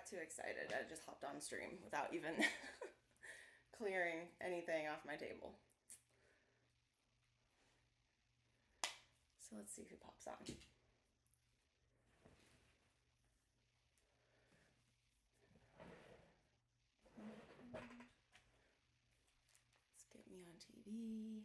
got too excited. I just hopped on stream without even clearing anything off my table. So let's see who pops on. Let's get me on TV.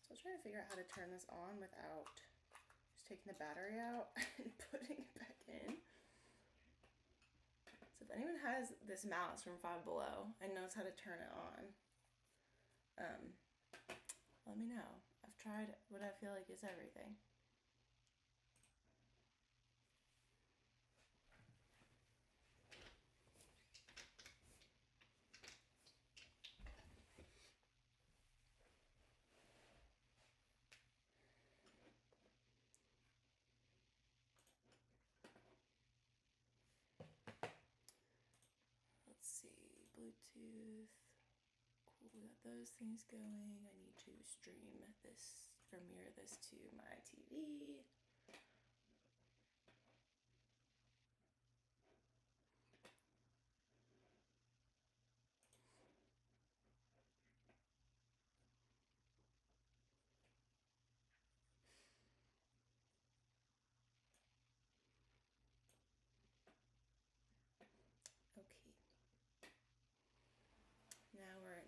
Still trying to figure out how to turn this on without just taking the battery out and putting it back in. So if anyone has this mouse from Five Below and knows how to turn it on, let me know. I've tried what I feel like is everything. Let's see, Bluetooth. Cool, we got those things going. I need to stream this or mirror this to my TV. Okay.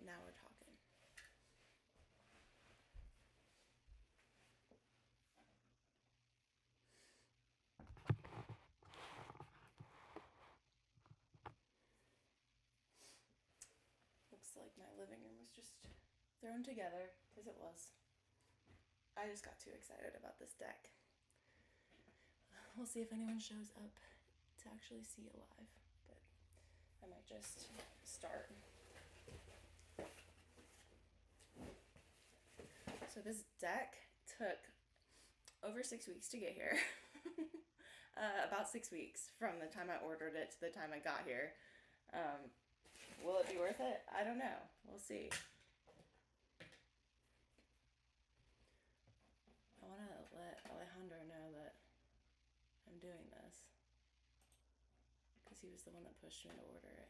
Now we're talking. Looks like my living room was just thrown together, because it was. I just got too excited about this deck. We'll see if anyone shows up to actually see it live, but I might just start. So this deck took over 6 weeks to get here. About 6 weeks from the time I ordered it to the time I got here. Will it be worth it? I don't know. We'll see. I want to let Alejandro know that I'm doing this, because he was the one that pushed me to order it.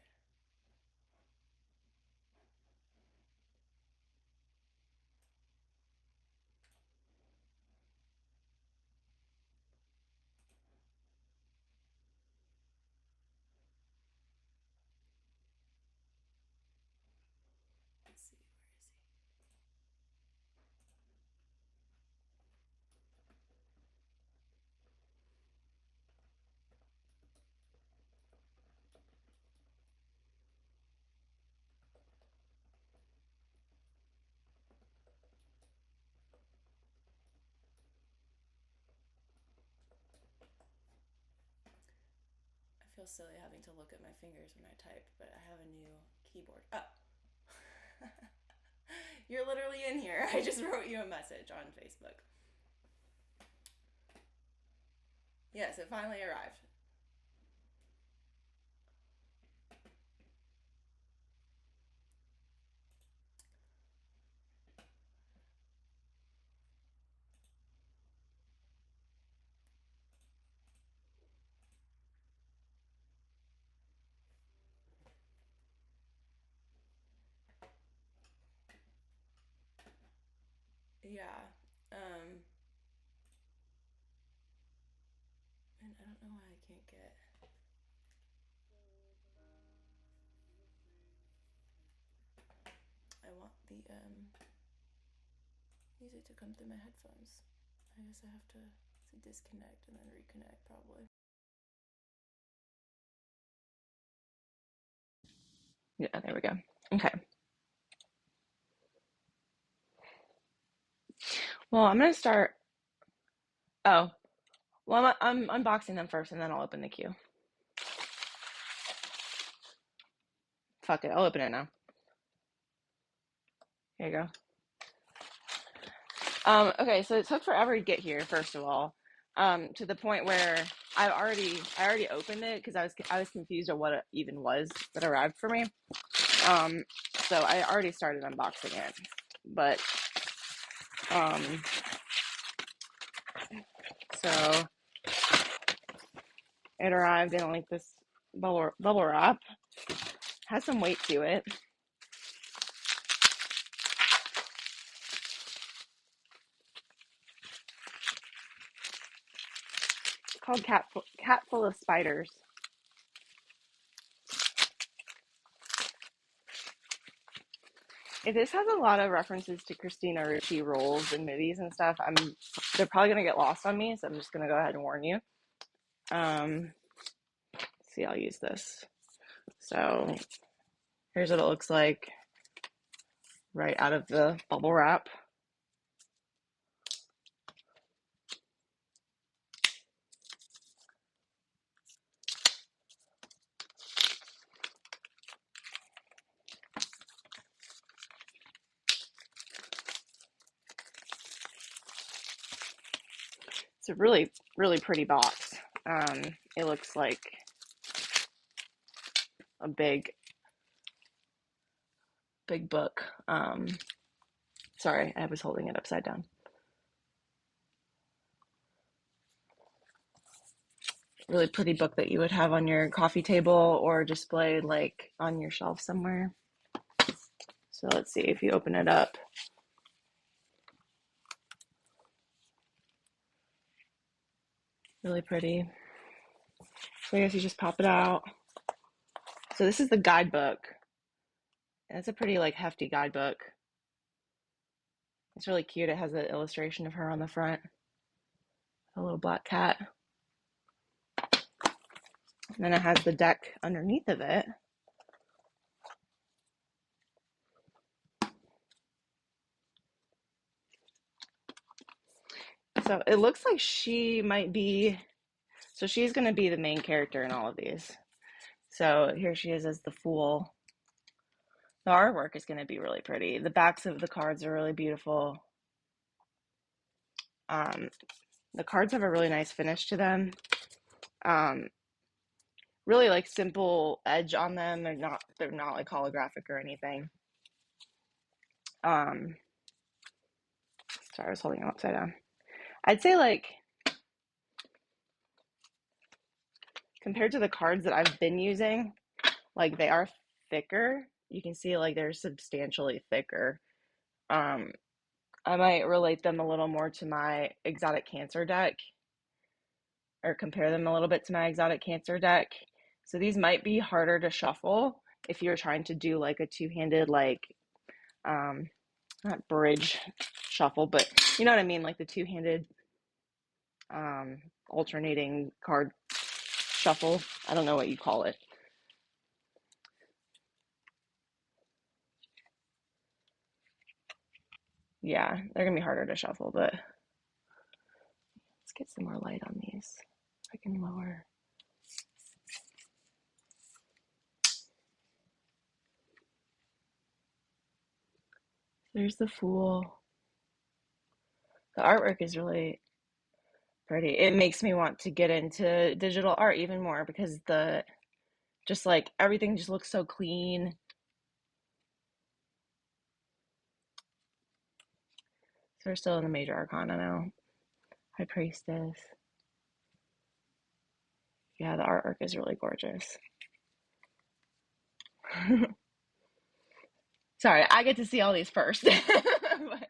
Let's see, where is he? I feel silly having to look at my fingers when I type, but I have a new keyboard. Oh! You're literally in here. I just wrote you a message on Facebook. Yes, it finally arrived. Yeah. Um, and I don't know why I can't get. I want the music to come through my headphones. I guess I have to disconnect and then reconnect probably. Yeah, there we go. Okay. Well, I'm gonna start. Oh, well, I'm unboxing them first, and then I'll open the queue. Fuck it, I'll open it now. Here you go. Okay, so it took forever to get here, first of all, to the point where I already opened it because I was confused of what it even was that arrived for me. Um, so I already started unboxing it, but so it arrived in like this bubble wrap. Has some weight to it. It's called Cat Full of Spiders. If this has a lot of references to Christina Ricci roles in movies and stuff, they're probably gonna get lost on me, so I'm just gonna go ahead and warn you. See, I'll use this. So here's what it looks like right out of the bubble wrap. It's a really, really pretty box. It looks like a big book. Sorry, I was holding it upside down. Really pretty book that you would have on your coffee table or displayed like on your shelf somewhere. So let's see if you open it up. Really pretty. So I guess you just pop it out. So this is the guidebook. It's a pretty like hefty guidebook. It's really cute. It has an illustration of her on the front. A little black cat. And then it has the deck underneath of it. So it looks like she might be, so she's going to be the main character in all of these. So here she is as the Fool. The artwork is going to be really pretty. The backs of the cards are really beautiful. The cards have a really nice finish to them. Really like simple edge on them. They're not like holographic or anything. Sorry, I was holding it upside down. I'd say like compared to the cards that I've been using, like they are thicker. You can see like they're substantially thicker. I might relate them a little more to my Exotic Cancer deck or compare them a little bit to my Exotic Cancer deck. So these might be harder to shuffle if you're trying to do like a two-handed like not bridge shuffle, but you know what I mean, like the two-handed alternating card shuffle. I don't know what you call it. Yeah, they're gonna be harder to shuffle, but let's get some more light on these. I can lower. There's the Fool. The artwork is really pretty. It makes me want to get into digital art even more because the just like everything just looks so clean. So we're still in the major arcana now. High Priestess. Yeah, the artwork is really gorgeous. Sorry, I get to see all these first. But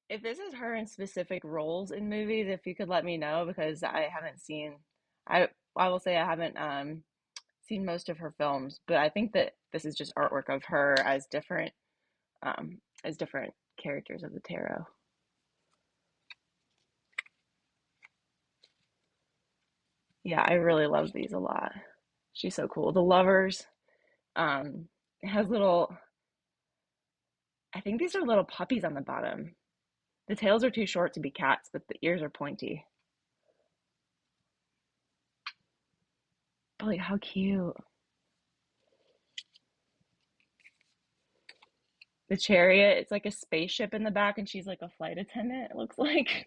If this is her in specific roles in movies, if you could let me know because I haven't seen I will say I haven't seen most of her films, but I think that this is just artwork of her as different characters of the tarot. Yeah, I really love these a lot. She's so cool. The lovers, it has little I think these are little puppies on the bottom. The tails are too short to be cats, but the ears are pointy. But like how cute. The chariot, it's like a spaceship in the back and she's like a flight attendant, it looks like.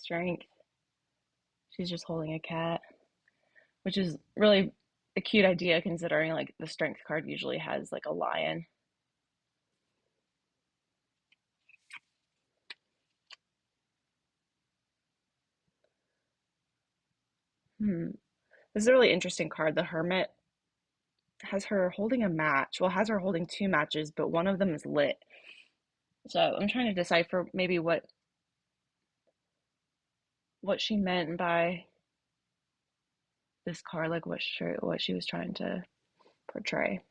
Strength. She's just holding a cat, which is really a cute idea considering like the strength card usually has like a lion. Hmm. This is a really interesting card. The Hermit has her holding a match. Well, has her holding two matches, but one of them is lit. So I'm trying to decipher maybe what she meant by this card, like what she was trying to portray.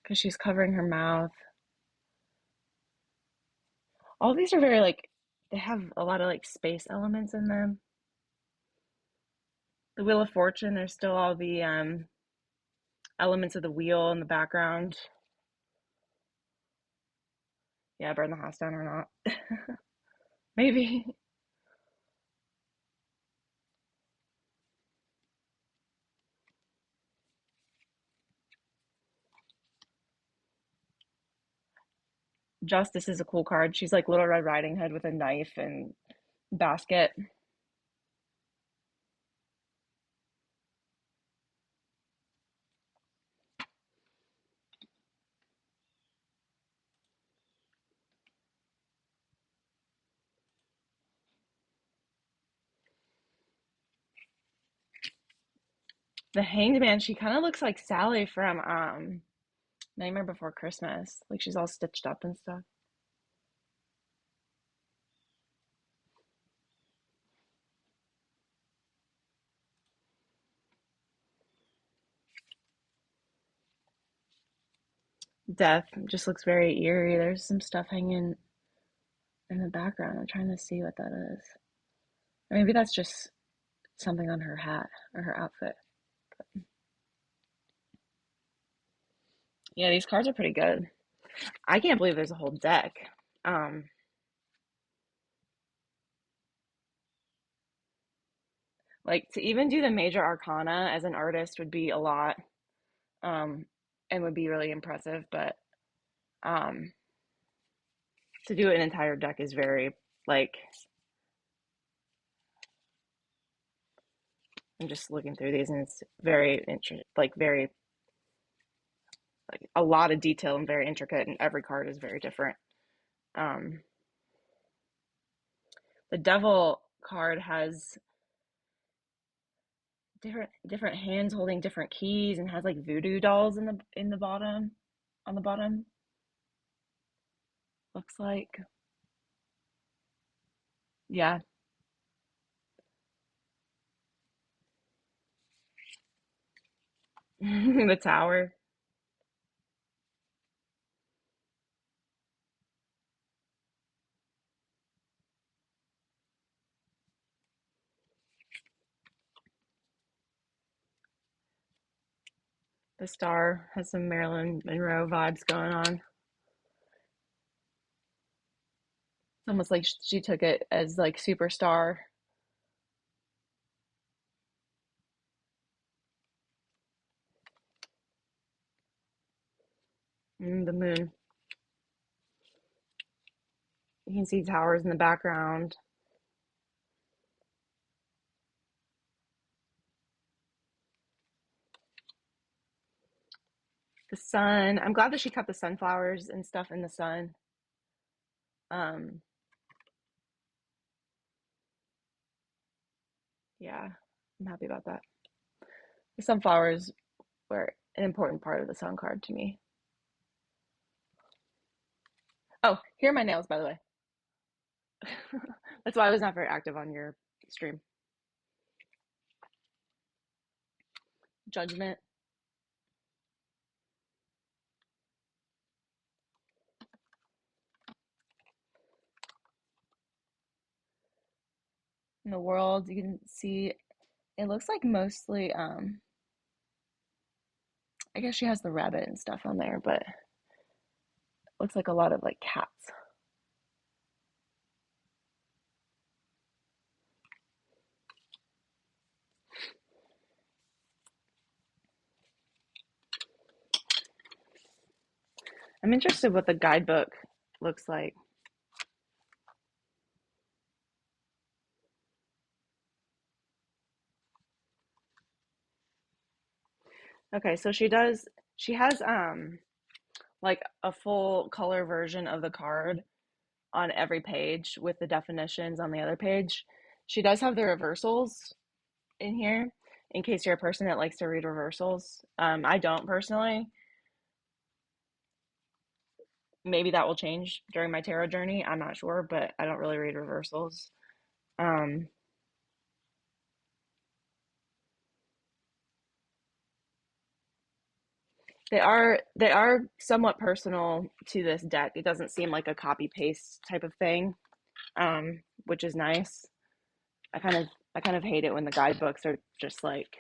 Because she's covering her mouth. All these are very like they have a lot of like space elements in them. The Wheel of Fortune, there's still all the elements of the wheel in the background. Yeah, burn the house down or not. Maybe. Justice is a cool card. She's like Little Red Riding Hood with a knife and basket. The Hanged Man, she kind of looks like Sally from Nightmare Before Christmas. Like she's all stitched up and stuff. Death just looks very eerie. There's some stuff hanging in the background. I'm trying to see what that is. Or maybe that's just something on her hat or her outfit. Yeah, these cards are pretty good. I can't believe there's a whole deck. Um, like to even do the major arcana as an artist would be a lot, um, and would be really impressive. But um, to do an entire deck is very like I'm just looking through these and it's very like very like a lot of detail and very intricate, and every card is very different. Um, the Devil card has different hands holding different keys and has like voodoo dolls in the bottom on the bottom looks like. Yeah. The tower. The star has some Marilyn Monroe vibes going on. It's almost like she took it as like superstar. The moon. You can see towers in the background. The sun. I'm glad that she cut the sunflowers and stuff in the sun. Um, yeah, I'm happy about that. Sunflowers were an important part of the song card to me. Oh, here are my nails, by the way. That's why I was not very active on your stream. Judgment. In the world, you can see it looks like mostly I guess she has the rabbit and stuff on there, but it looks like a lot of like cats. I'm interested what the guidebook looks like. Okay, so she has like a full color version of the card on every page with the definitions on the other page. She does have the reversals in here in case you're a person that likes to read reversals. I don't personally. Maybe that will change during my tarot journey. I'm not sure, but I don't really read reversals. Um, they are somewhat personal to this deck. It doesn't seem like a copy paste type of thing, which is nice. I kind of hate it when the guidebooks are just like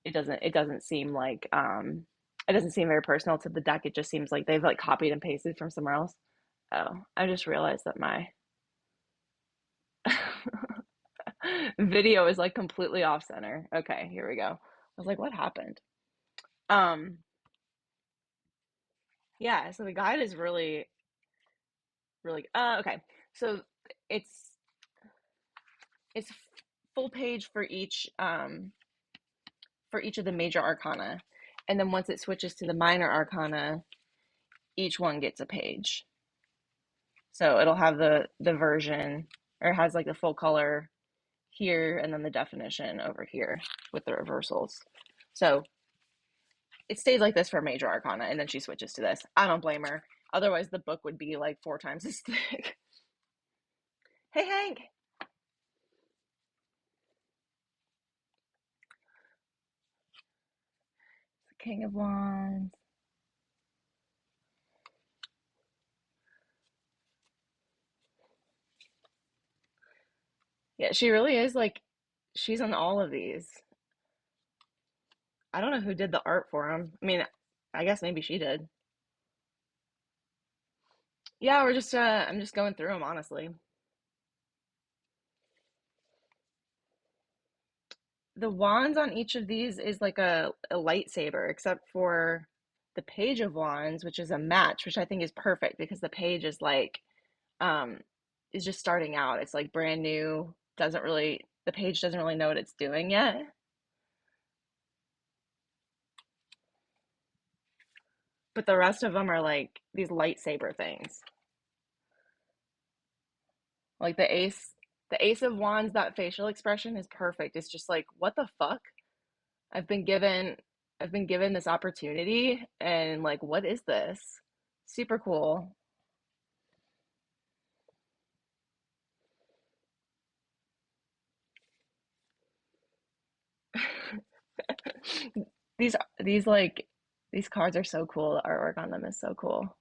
it doesn't seem like it doesn't seem very personal to the deck. It just seems like they've like copied and pasted from somewhere else. Oh, I just realized that my video is like completely off center. Okay, here we go. I was like, what happened? Um, yeah, so the guide is really, really okay. So it's it's full page for each of the major arcana. And then once it switches to the minor arcana, each one gets a page. So it'll have the version or it has like the full color here and then the definition over here with the reversals. So it stays like this for major arcana and then she switches to this. I don't blame her. Otherwise the book would be like 4 times as thick. Hey Hank. King of Wands. Yeah, she really is like she's on all of these. I don't know who did the art for him. I mean, I guess maybe she did. Yeah, we're just I'm just going through them honestly. The wands on each of these is like a lightsaber, except for the page of wands, which is a match, which I think is perfect because the page is like um is just starting out. It's like brand new, doesn't really the page doesn't really know what it's doing yet. But the rest of them are like these lightsaber things. Like the ace of wands, that facial expression is perfect. It's just like, what the fuck? I've been given I've been given this opportunity and like what is this? Super cool. These like these cards are so cool. The artwork on them is so cool.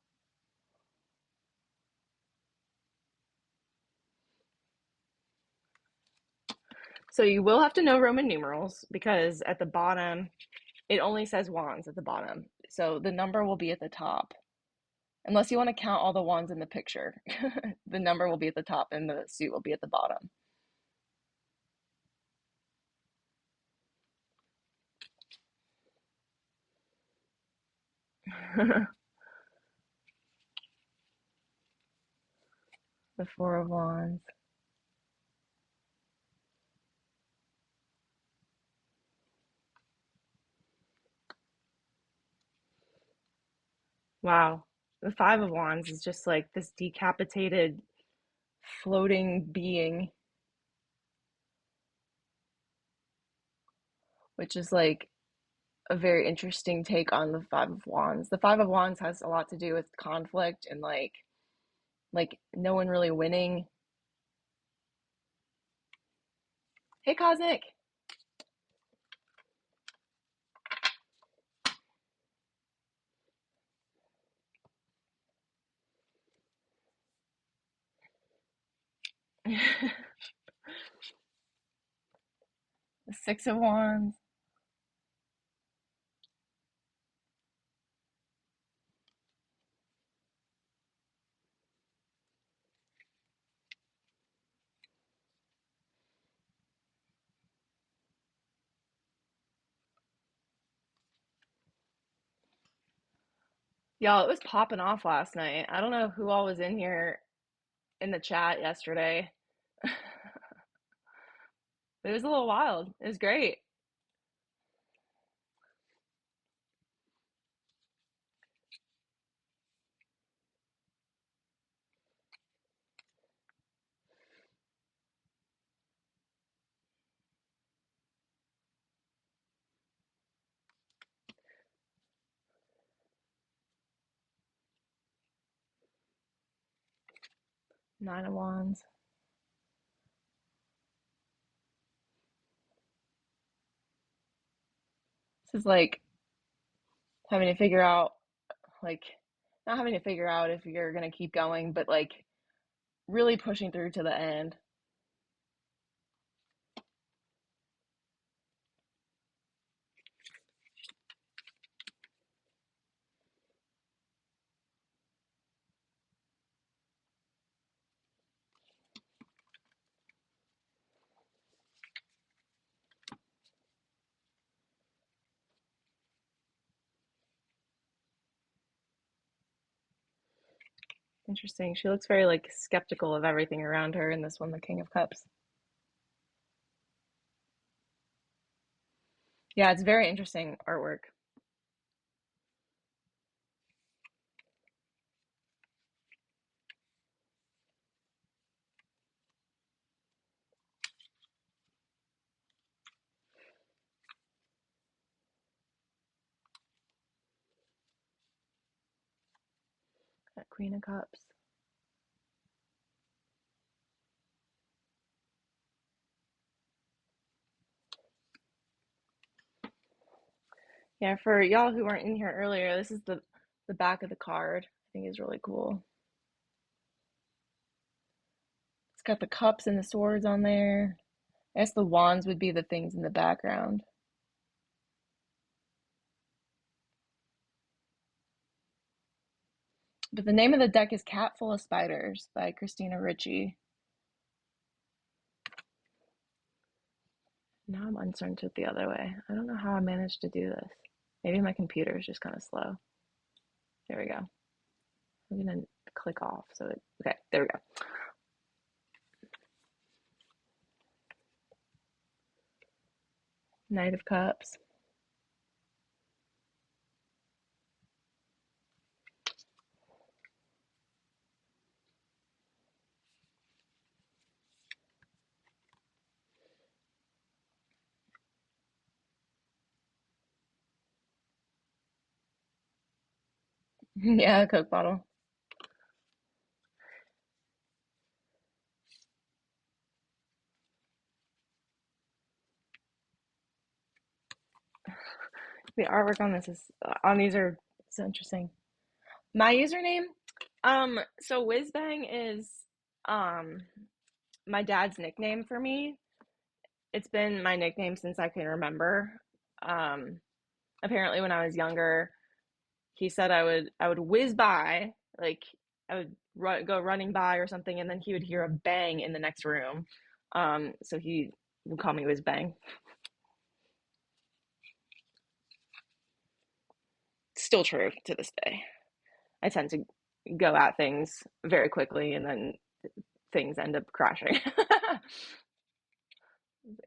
So you will have to know Roman numerals because at the bottom it only says wands at the bottom. So the number will be at the top. Unless you want to count all the wands in the picture. The number will be at the top and the suit will be at the bottom. The four of wands. Wow. The Five of Wands is just like this decapitated floating being. which is like a very interesting take on the Five of Wands. The Five of Wands has a lot to do with conflict and like no one really winning. Hey, Cosmic. The Six of Wands. Y'all, it was popping off last night. I don't know who all was in here in the chat yesterday. It was a little wild. It was great. Nine of Wands. This is like having to figure out, like, not having to figure out if you're gonna keep going, but like really pushing through to the end. Interesting. She looks very like skeptical of everything around her in this one, the King of Cups. Yeah, it's very interesting artwork. That Queen of Cups. Yeah, for y'all who weren't in here earlier, this is the back of the card. I think is really cool. It's got the cups and the swords on there. I guess the wands would be the things in the background. But the name of the deck is Cat Full of Spiders by Christina Ricci. Now I'm uncertain the other way. I don't know how I managed to do this. Maybe my computer is just kind of slow. There we go. I'm gonna click off so it, okay, there we go. Knight of Cups. Yeah, a Coke bottle. The artwork on this is on these are so interesting. My username, so Whizbang is um my dad's nickname for me. It's been my nickname since I can remember. Um, Apparently when I was younger, he said I would whiz by, like I would go running by or something, and then he would hear a bang in the next room. So he would call me Whiz Bang. Still true to this day. I tend to go at things very quickly, and then things end up crashing.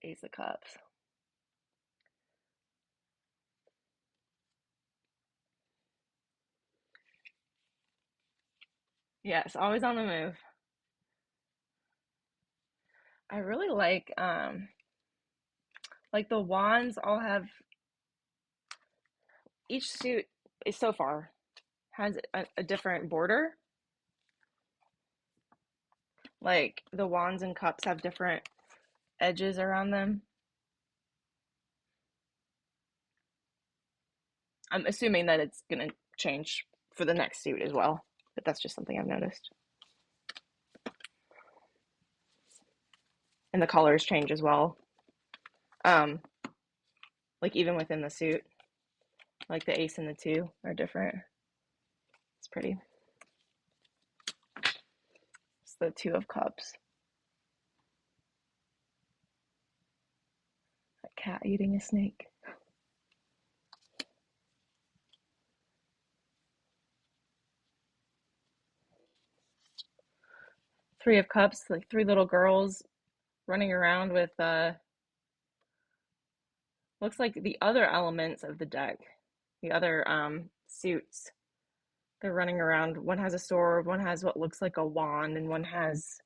Ace of Cups. Yes, always on the move. I really Like the wands all have, each suit is so far has a different border. Like the wands and cups have different edges around them. I'm assuming that it's going to change for the next suit as well, but that's just something I've noticed. And the colors change as well. Like even within the suit, like the ace and the two are different. It's pretty. It's the two of cups. A cat eating a snake. Three of cups, like three little girls running around with looks like the other elements of the deck, the other suits. They're running around. One has a sword, one has what looks like a wand, and one has,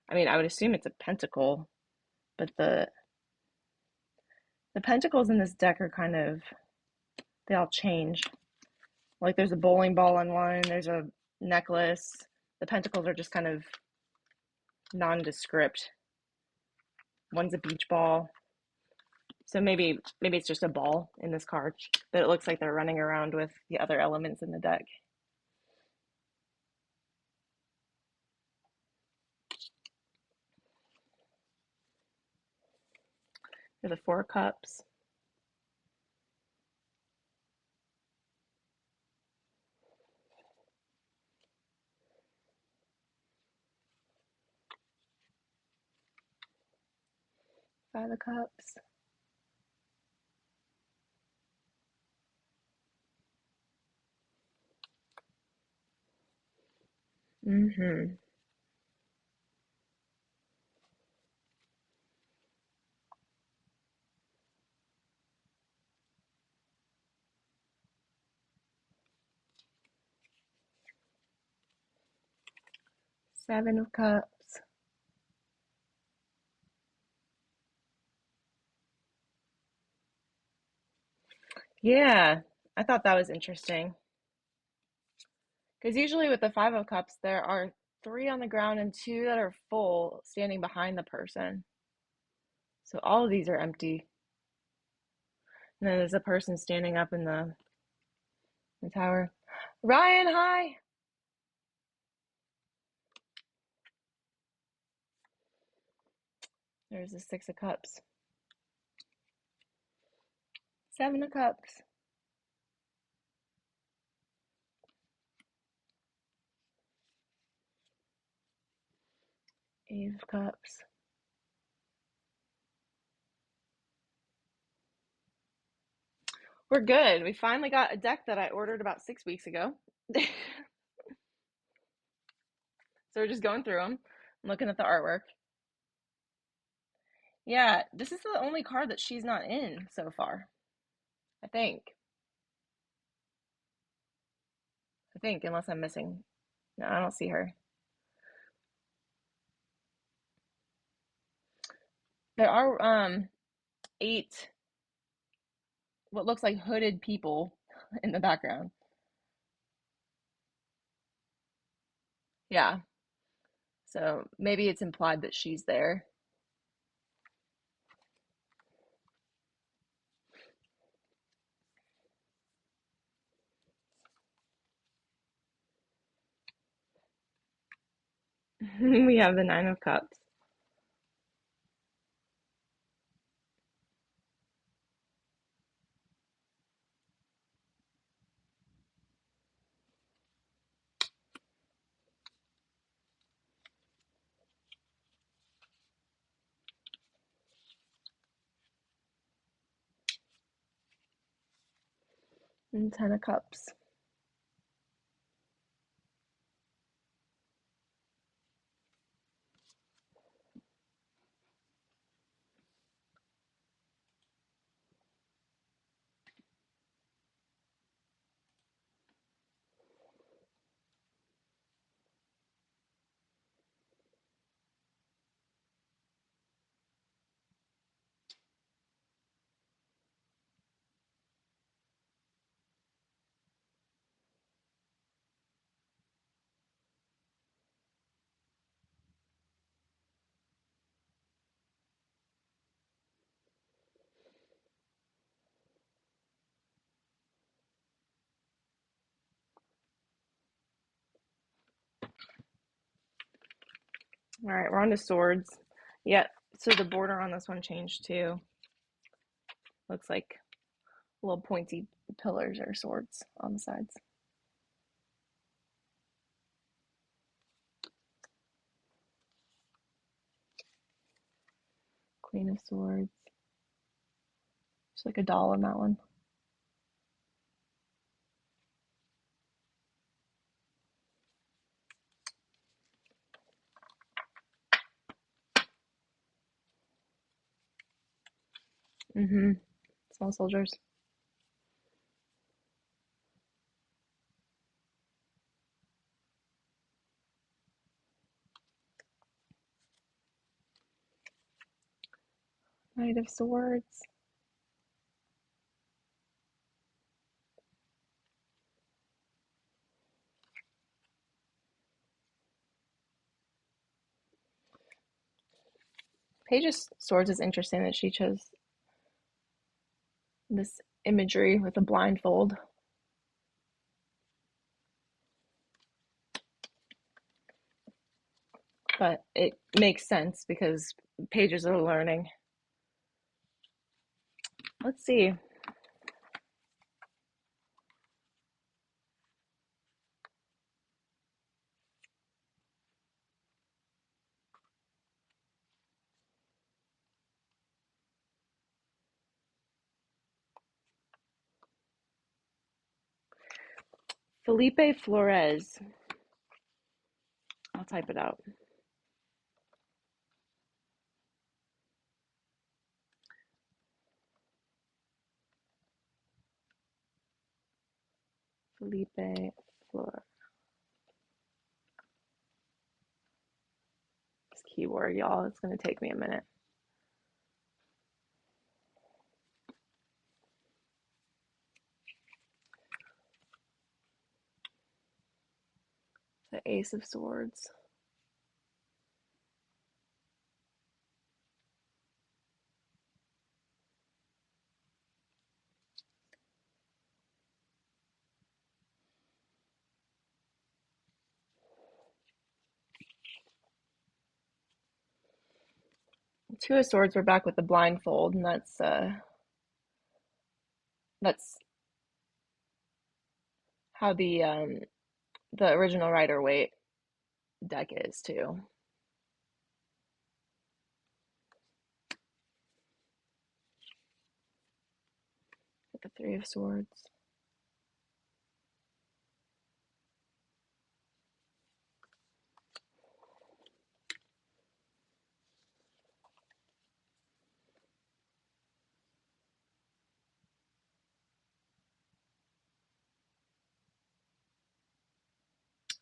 I mean, I would assume it's a pentacle, but the pentacles in this deck are kind of, they all change. Like there's a bowling ball on one, there's a necklace. The pentacles are just kind of nondescript. One's a beach ball. So maybe it's just a ball in this card, but it looks like they're running around with the other elements in the deck. There's the Four Cups. Five of Cups. Mm-hmm. Seven of Cups. Yeah, I thought that was interesting. Because usually with the Five of Cups, there are three on the ground and two that are full standing behind the person. So all of these are empty. And then there's a person standing up in the tower. Ryan, hi! There's the Six of Cups. Seven of Cups. Eight of Cups. We're good. We finally got a deck that I ordered about 6 weeks ago. So we're just going through them, looking at the artwork. Yeah, this is the only card that she's not in so far. I think, unless I'm missing. No, I don't see her. There are 8 what looks like hooded people in the background. Yeah. So maybe it's implied that she's there. We have the Nine of Cups. And Ten of Cups. All right, we're on to swords. Yeah, so the border on this one changed too. Looks like little pointy pillars or swords on the sides. Queen of Swords. It's like a doll on that one. Mm-hmm. Small soldiers. Knight of Swords. Page of Swords is interesting that she chose this imagery with a blindfold. But it makes sense because pages are learning. Let's see. Felipe Flores. I'll type it out. Felipe Flores. This keyword, y'all. It's going to take me a minute. The Ace of Swords. Two of Swords, we're back with the blindfold, and that's how the original Rider-Waite deck is too. With the Three of Swords.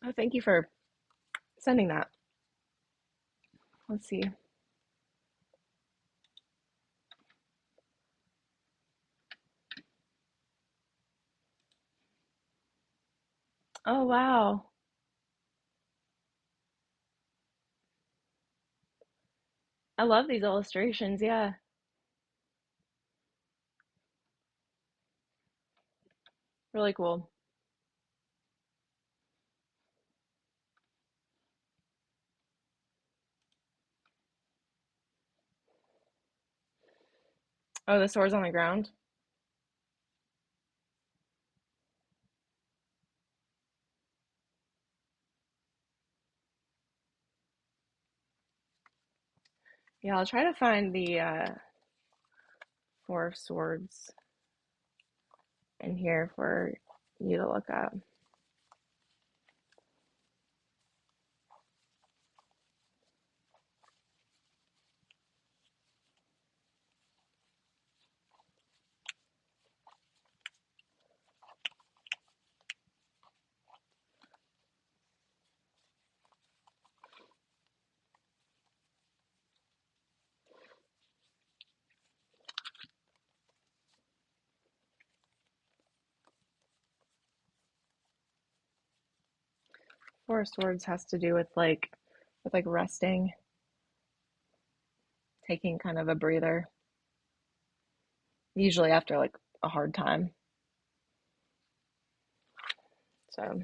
Oh, thank you for sending that. Let's see. Oh, wow. I love these illustrations. Yeah. Really cool. Oh, the sword's on the ground. Yeah, I'll try to find the Four of Swords in here for you to look up. Four of Swords has to do with like resting, taking kind of a breather, usually after like a hard time. So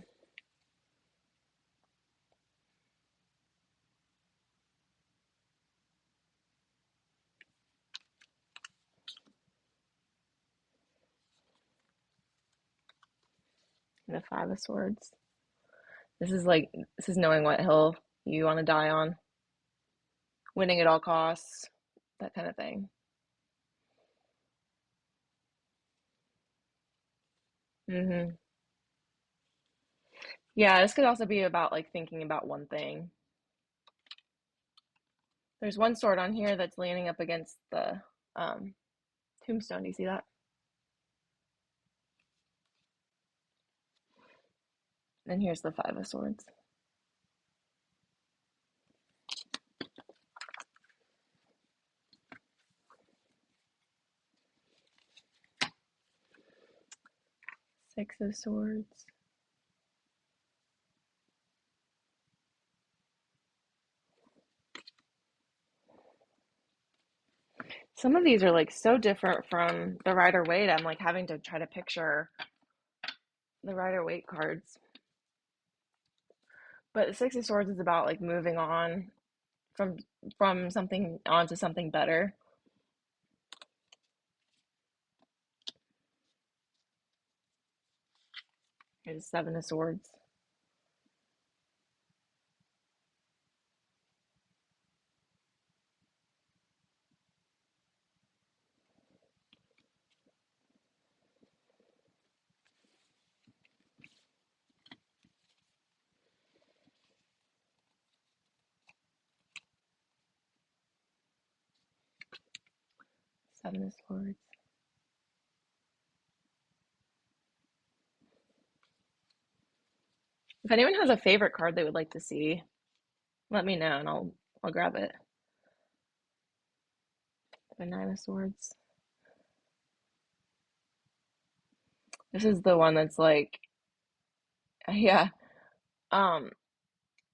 And the Five of Swords. This is knowing what hill you want to die on, winning at all costs, that kind of thing. Hmm. Yeah, this could also be about like thinking about one thing. There's one sword on here that's leaning up against the um, tombstone. Do you see that? And here's the Five of Swords. Six of Swords. Some of these are like so different from the Rider Waite. I'm like having to try to picture the Rider Waite cards. But the Six of Swords is about like moving on from from something onto something better. Here's the Seven of Swords. Seven of Swords. If anyone has a favorite card they would like to see, let me know and I'll grab it. The Nine of Swords. This is the one that's like, yeah. Um,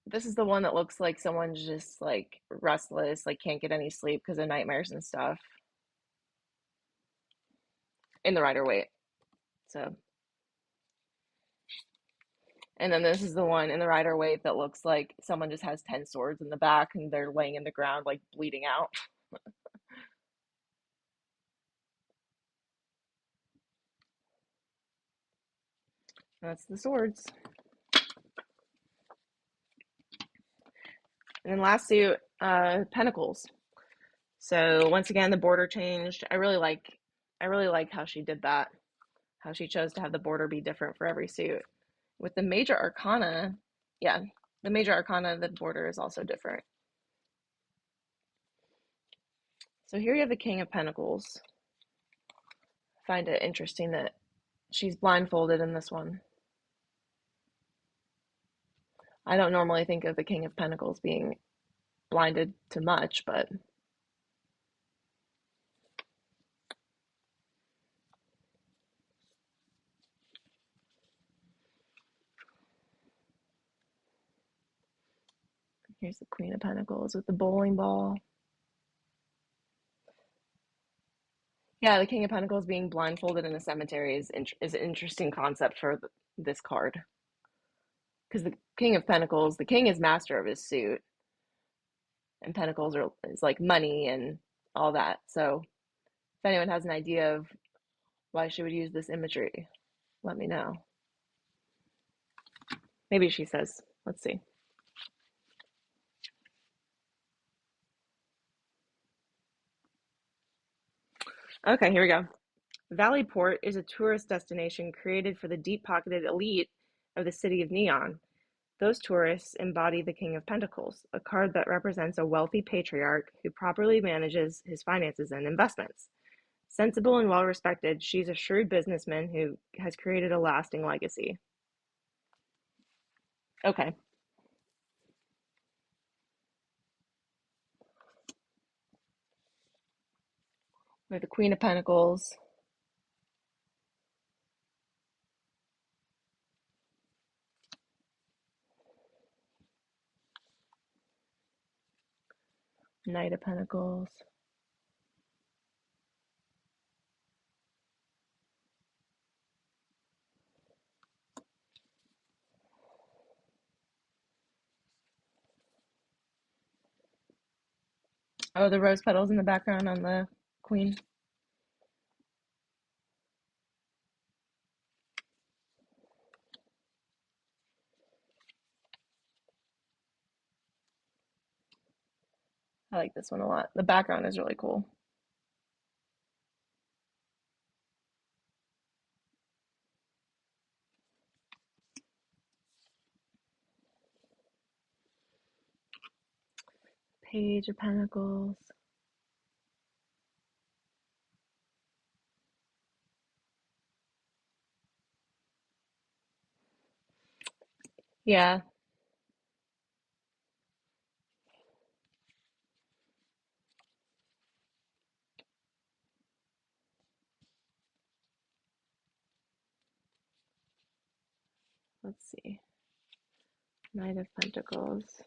this is the one that looks like someone's just like restless, like can't get any sleep because of nightmares and stuff in the Rider Waite. So, and then this is the one in the Rider Waite that looks like someone just has 10 swords in the back and they're laying in the ground like bleeding out. That's the swords. And then last suit, Pentacles. So once again, the border changed. I really like how she did that. How she chose to have the border be different for every suit. With the major arcana, yeah, the major arcana, the border is also different. So here you have the King of Pentacles. I find it interesting that she's blindfolded in this one. I don't normally think of the King of Pentacles being blinded to much, but here's the Queen of Pentacles with the bowling ball. Yeah, the King of Pentacles being blindfolded in a cemetery is an interesting concept for this card. Because the King of Pentacles, the king is master of his suit, and is like money and all that. So if anyone has an idea of why she would use this imagery, let me know. Maybe she says, let's see. Okay, here we go. Valley Port is a tourist destination created for the deep-pocketed elite of the city of Neon. Those tourists embody the King of Pentacles, a card that represents a wealthy patriarch who properly manages his finances and investments. Sensible and well respected, she's a shrewd businessman who has created a lasting legacy. Okay. We have the Queen of Pentacles, Knight of Pentacles. Oh, the rose petals in the background on the Queen. I like this one a lot. The background is really cool. Page of Pentacles. Yeah. Let's see. Knight of Pentacles.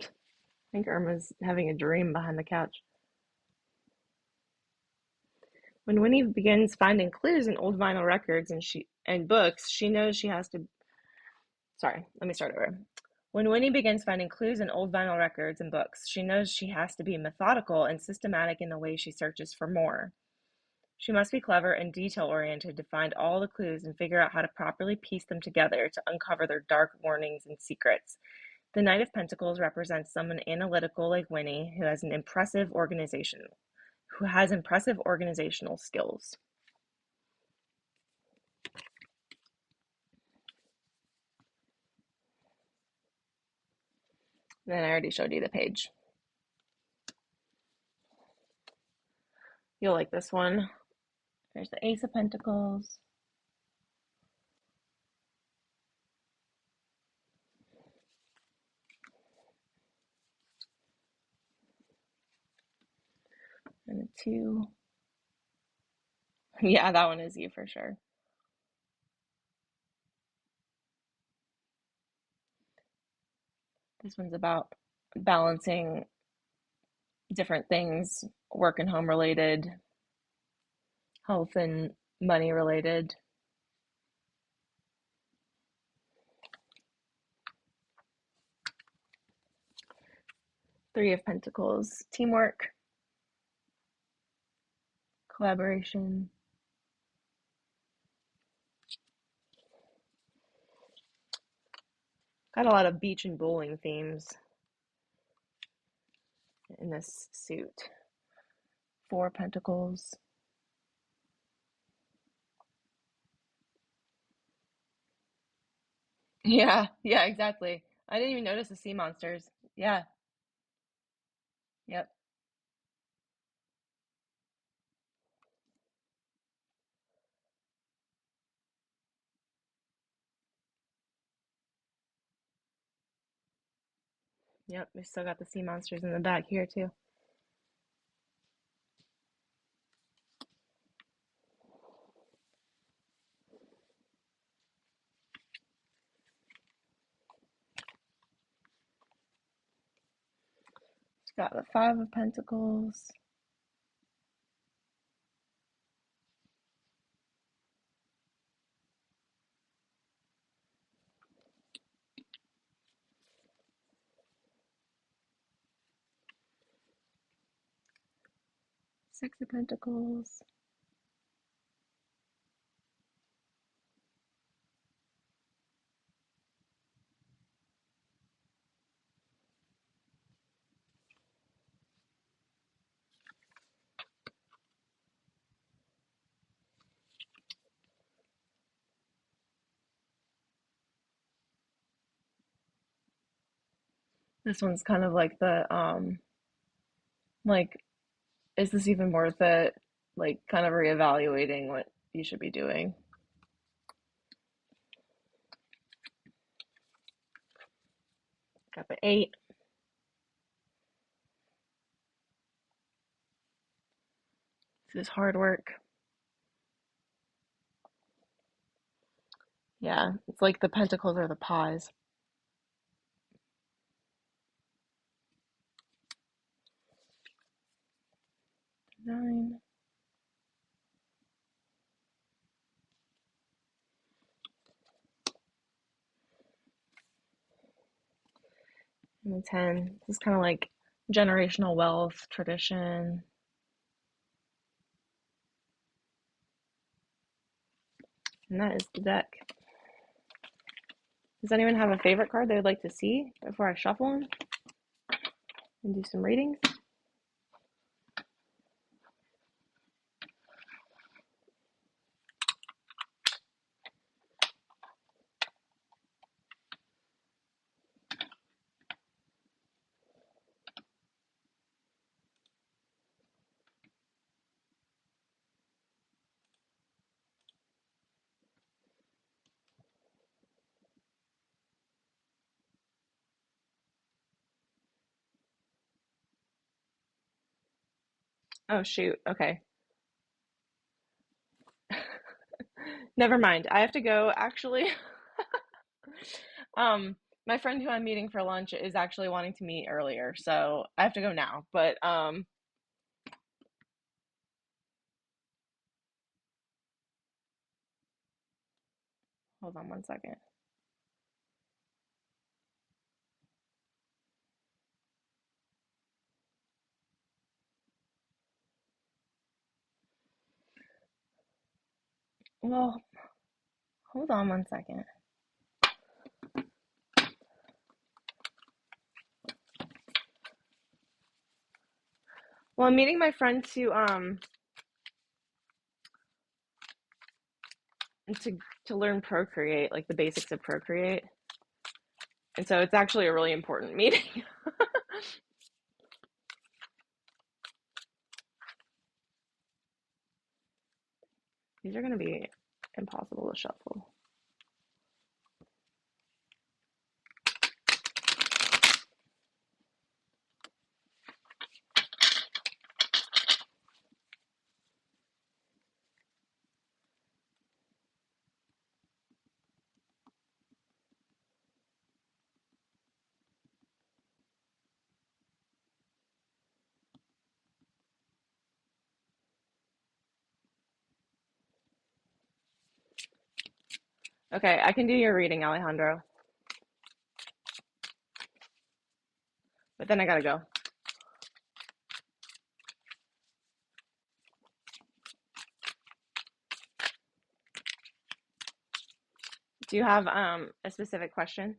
I think Irma's having a dream behind the couch. When Winnie begins finding clues in old vinyl records and books, she knows she has to. Sorry, let me start over. When Winnie begins finding clues in old vinyl records and books, she knows she has to be methodical and systematic in the way she searches for more. She must be clever and detail-oriented to find all the clues and figure out how to properly piece them together to uncover their dark warnings and secrets. The Knight of Pentacles represents someone analytical like Winnie who has impressive organizational skills. Then I already showed you the page. You'll like this one. There's the Ace of Pentacles. And a 2. Yeah, that one is you for sure. This one's about balancing different things, work and home related, health and money related. Three of Pentacles, teamwork, collaboration. Got a lot of beach and bowling themes in this suit. Four of Pentacles. Yeah, exactly. I didn't even notice the sea monsters. Yeah, yep, yep. We still got the sea monsters in the back here too. Got the Five of Pentacles. Six of Pentacles. This one's kind of like the like, is this even worth it? Like kind of reevaluating what you should be doing. Got the 8. This is hard work. Yeah, it's like the pentacles are the pies. 9. And the 10. This is kind of like generational wealth, tradition. And that is the deck. Does anyone have a favorite card they would like to see before I shuffle them and do some readings? Oh, shoot. Okay. Never mind. I have to go, actually. Um, my friend who I'm meeting for lunch is actually wanting to meet earlier, so I have to go now. But hold on one second. Well, hold on one second. Well, I'm meeting my friend to learn Procreate, like the basics of Procreate. And so it's actually a really important meeting. These are going to be impossible to shuffle. Okay, I can do your reading, Alejandro. But then I gotta go. Do you have a specific question?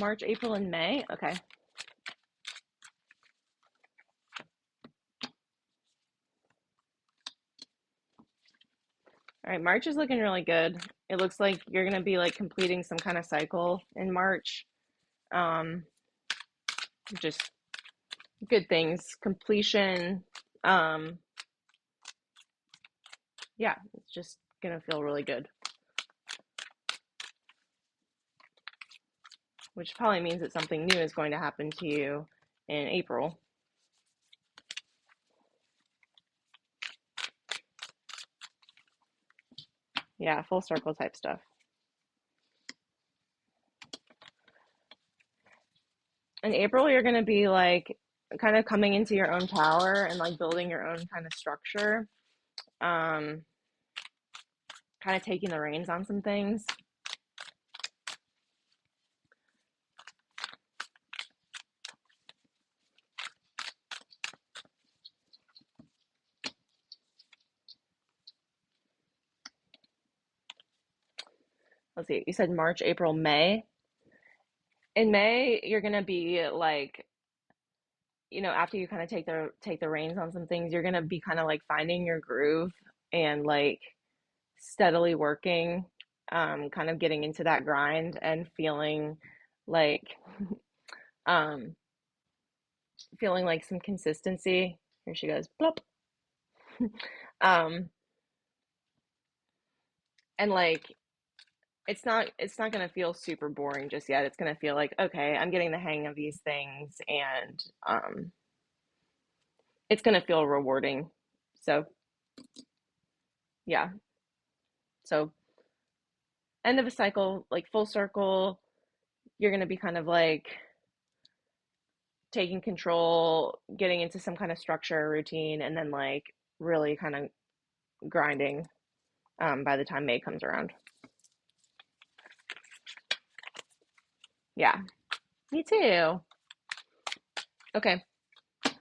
March, April, and May? Okay. All right, March is looking really good. It looks like you're gonna be like completing some kind of cycle in March. Um, just good things, completion. Um, yeah, it's just gonna feel really good. Which probably means that something new is going to happen to you in April. Yeah, full circle type stuff. In April, you're going to be like kind of coming into your own power and like building your own kind of structure, um, kind of taking the reins on some things. Let's see, you said March, April, May. In May, you're going to be like, after you kind of take the reins on some things, you're going to be kind of like finding your groove and like steadily working, kind of getting into that grind and like um, feeling like some consistency. Here she goes, plop. Um, and like it's not gonna feel super boring just yet. It's gonna feel like, okay, I'm getting the hang of these things, and it's gonna feel rewarding. So yeah. So end of a cycle, like full circle, you're gonna be kind of like taking control, getting into some kind of structure, routine, and then like really kind of grinding by the time May comes around. Yeah, me too. Okay,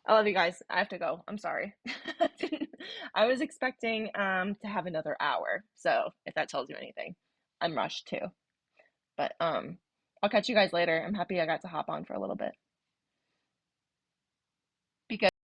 I love you guys. I have to go. I'm sorry. I was expecting to have another hour, so if that tells you anything, I'm rushed too. But I'll catch you guys later. I'm happy I got to hop on for a little bit. Be good.